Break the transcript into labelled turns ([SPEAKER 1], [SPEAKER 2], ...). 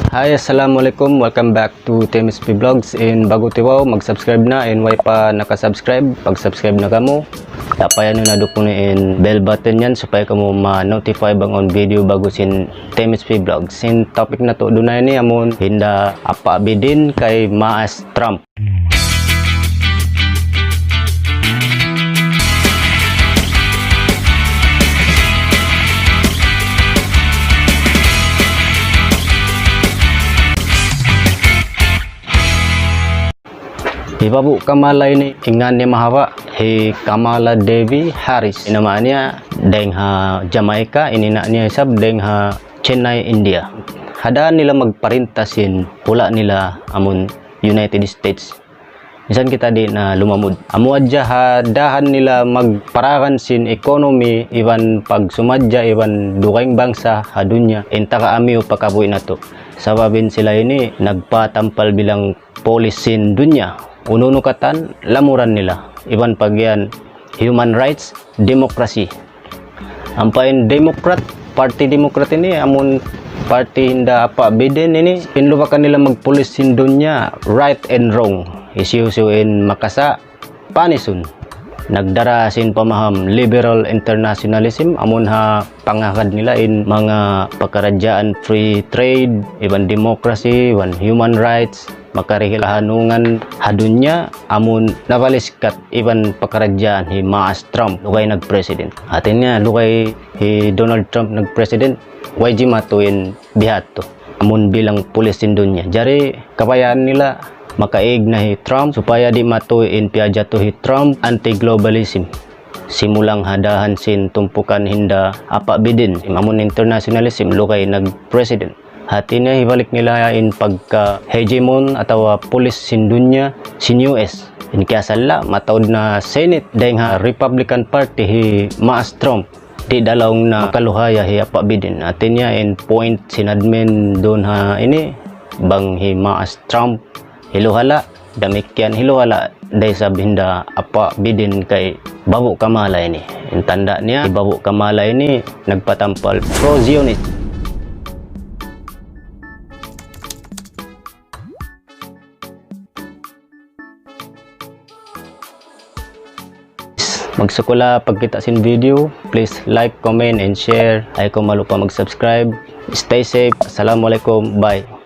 [SPEAKER 1] Hi, assalamualaikum. Welcome back to TMSP Vlogs. And bago tiwaw, mag-subscribe na. And why pa nakasubscribe? Pag-subscribe na kamo, tapayan nyo na dukong in bell button yan supaya kamo ma-notify bang on video bago sin TMSP Vlogs. Sin topic na to, dunay ni amon hinda apa bidin kay Maas Trump. Ibabu Kamala ini ingan niya mahawa Kamala Devi Harris. Inamaan niya deng ha Jamaica, inina niya isab deng ha Chennai, India. Hadaan nila magparintasin pula nila amon United States. Misan kita di na lumamud. Amo adja hadahan nila magparakan sin economy iwan pag sumadya iwan dukaing bangsa hadunya. Inta ka amiyo pakabuin nato. Sababin sila ini nagpatampal bilang polisin dunya. Ununukatan, lamuran nila. Iban pagyan, human rights, demokrasi. Ampain Democrat, Party Democrat ini, amun party hinda apa beden ini, pinlupakan nila magpulisin dunya, right and wrong. Isiusuin makasa, panisun. Nagdarasin pamaham liberal internationalism, amun ha pangakad nila in mga pagkaradyaan free trade, iban demokrasi, iban human rights, makarihilahanungan hadunya amun navaliskat iban pagkaradyaan hi Maas Trump lukay nag-president. Atin niya lukay hi Donald Trump nag-president, YG matuin bihato amun bilang pulisin dunya. Jari kapayaan nila makaig na hi Trump supaya di matuin piajato hi Trump anti-globalism. Simulang hadahan sin tumpukan hinda apa bidin amun internationalism lukay nag-president. Hati niya hibalik nila in pagka hegemon atau pulis sin dunya sin US. In kaya sala matawad na Senate dahil ha Republican Party hi Maas Trump di dalawang na kaluhaya hi apa bidin. Hati niya in point sinadmin doon ha ini bang hi Maas Trump hiluhala damikyan hiluhala dahil sa binda apa bidin kay Babu Kamala ini. In tanda niya Babu Kamala ini nagpatampal pro-Zionist. Magsukula pagkita sin video, please like, comment, and share. Ay kung malupa mag-subscribe. Stay safe. Assalamualaikum. Bye.